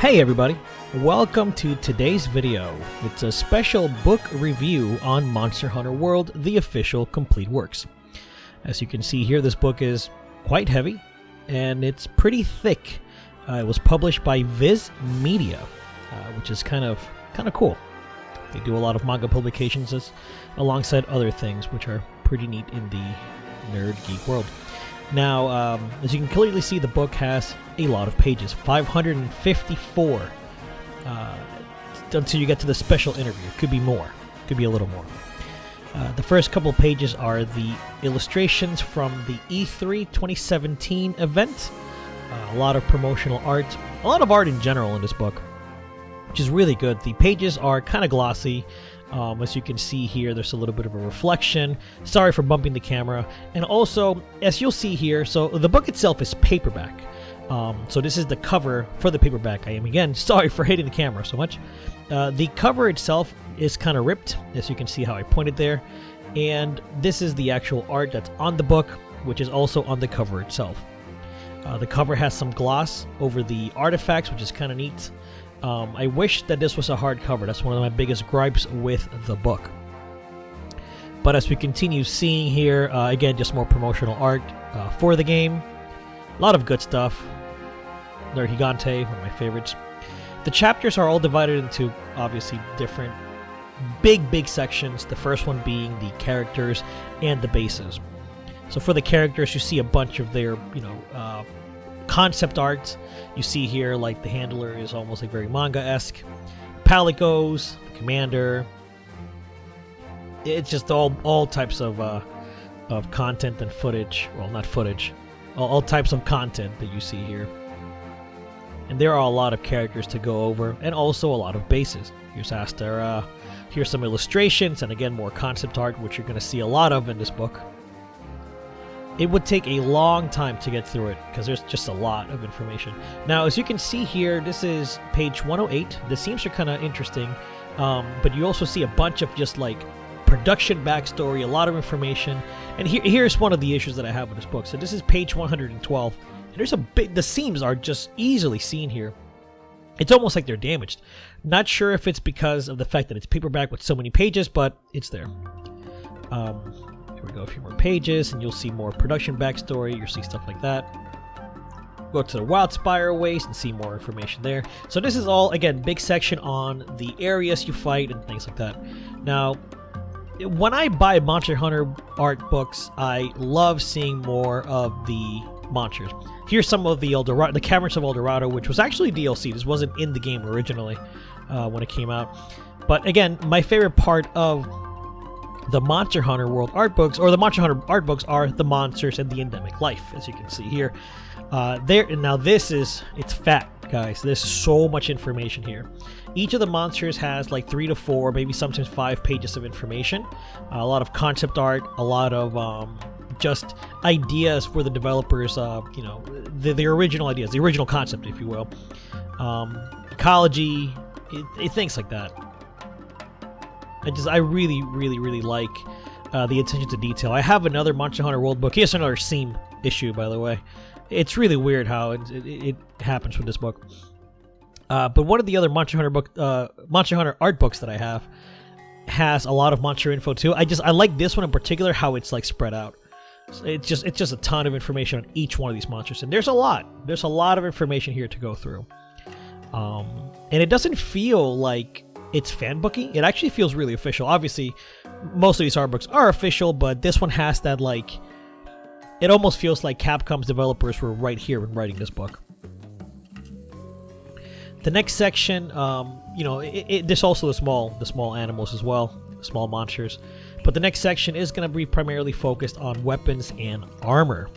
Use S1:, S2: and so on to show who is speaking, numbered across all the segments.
S1: Hey everybody, welcome to today's video. It's a special book review on Monster Hunter World, the official complete works. As you can see here, this book is quite heavy and it's pretty thick. It was published by vizmedia, which is kind of cool. They do a lot of manga publications alongside other things, which are pretty neat in the nerd geek world. Now, as you can clearly see, the book has a lot of pages, 554, until you get to the special interview. Could be more, could be a little more. The first couple pages are the illustrations from the E3 2017 event. A lot of promotional art, a lot of art in general in this book, which is really good. The pages are kind of glossy. As you can see here, there's a little bit of a reflection. Sorry for bumping the camera. And also, as you'll see here, so the book itself is paperback. So this is the cover for the paperback. I am, again, sorry for hitting the camera so much. The cover itself is kind of ripped, as you can see how I pointed there. And this is the actual art that's on the book, which is also on the cover itself. The cover has some gloss over the artifacts, which is kind of neat. I wish that this was a hardcover. That's one of my biggest gripes with the book. But as we continue seeing here, again, just more promotional art for the game. A lot of good stuff. Nerd Gigante, one of my favorites. The chapters are all divided into, obviously, different big sections. The first one being the characters and the bases. So for the characters, you see a bunch of their, concept art. You see here, like, the handler is almost like very manga-esque. Palette goes, the commander. It's just all types of content and footage. Well, not footage. All types of content that you see here. And there are a lot of characters to go over, and also a lot of bases. Here's Aster. Here's some illustrations, and again, more concept art, which you're going to see a lot of in this book. It would take a long time to get through it, because there's just a lot of information. Now, as you can see here, this is page 108. The seams are kind of interesting, but you also see a bunch of just, like, production backstory, a lot of information. And here's one of the issues that I have with this book. So this is page 112. And there's the seams are just easily seen here. It's almost like they're damaged. Not sure if it's because of the fact that it's paperback with so many pages, but it's there. Here we go, a few more pages, and you'll see more production backstory. You'll see stuff like that. Go to the Wildspire Waste and see more information there. So this is all, again, big section on the areas you fight and things like that. Now, when I buy Monster Hunter art books, I love seeing more of the monsters. Here's some of the the Caverns of Eldorado, which was actually DLC. This wasn't in the game originally when it came out. But again, my favorite part of the Monster Hunter World art books, or the Monster Hunter art books, are the monsters and the endemic life, as you can see here. Now it's fat, guys. There's so much information here. Each of the monsters has like 3 to 4, maybe sometimes 5 pages of information. A lot of concept art, a lot of just ideas for the developers, the original ideas, the original concept, if you will. Ecology, things like that. I really like the attention to detail. I have another Monster Hunter World book. Here's another seam issue, by the way. It's really weird how it happens with this book. But one of the other Monster Hunter art books that I have has a lot of monster info too. I like this one in particular, how it's like spread out. It's just a ton of information on each one of these monsters, and there's a lot of information here to go through. And it doesn't feel like it's fan booky. It actually feels really official. Obviously, most of these art books are official, but this one has that, like, it almost feels like Capcom's developers were right here when writing this book. The next section, there's also the small animals as well, small monsters. But the next section is going to be primarily focused on weapons and armor.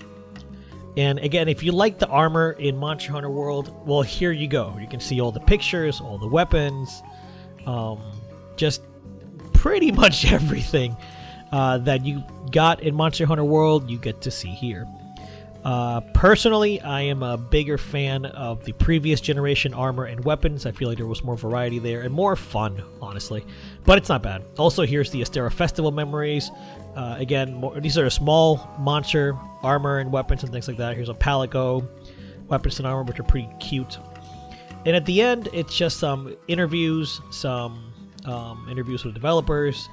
S1: And again, if you like the armor in Monster Hunter World, well, here you go. You can see all the pictures, all the weapons, just pretty much everything that you got in Monster Hunter World, you get to see here. Personally, I am a bigger fan of the previous generation armor and weapons. I feel like there was more variety there and more fun, honestly. But it's not bad. Also, here's the Astera Festival memories. Again, these are small monster armor and weapons and things like that. Here's a Palico, weapons and armor, which are pretty cute. And at the end, it's just some interviews, interviews with developers.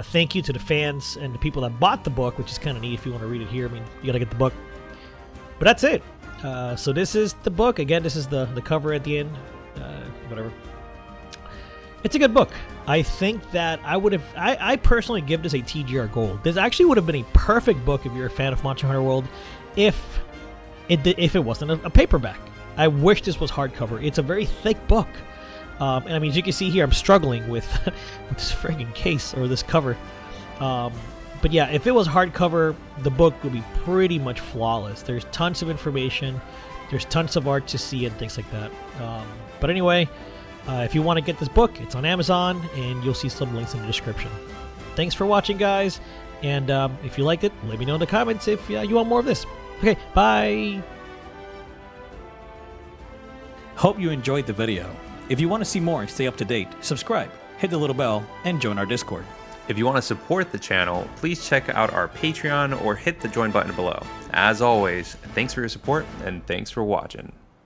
S1: Thank you to the fans and the people that bought the book, which is kind of neat if you want to read it here. I mean, you got to get the book. But that's it. So this is the book. Again, this is the cover at the end. Whatever. It's a good book. I think that I personally give this a TGR Gold. This actually would have been a perfect book if you're a fan of Monster Hunter World if it wasn't a paperback. I wish this was hardcover. It's a very thick book. And I mean, as you can see here, I'm struggling with this friggin' case or this cover. But yeah, if it was hardcover, the book would be pretty much flawless. There's tons of information. There's tons of art to see and things like that. But anyway, if you want to get this book, it's on Amazon, and you'll see some links in the description. Thanks for watching, guys. And if you liked it, let me know in the comments if you want more of this. Okay, bye.
S2: Hope you enjoyed the video. If you want to see more and stay up to date, subscribe, hit the little bell, and join our Discord.
S3: If you want to support the channel, please check out our Patreon or hit the join button below. As always, thanks for your support and thanks for watching.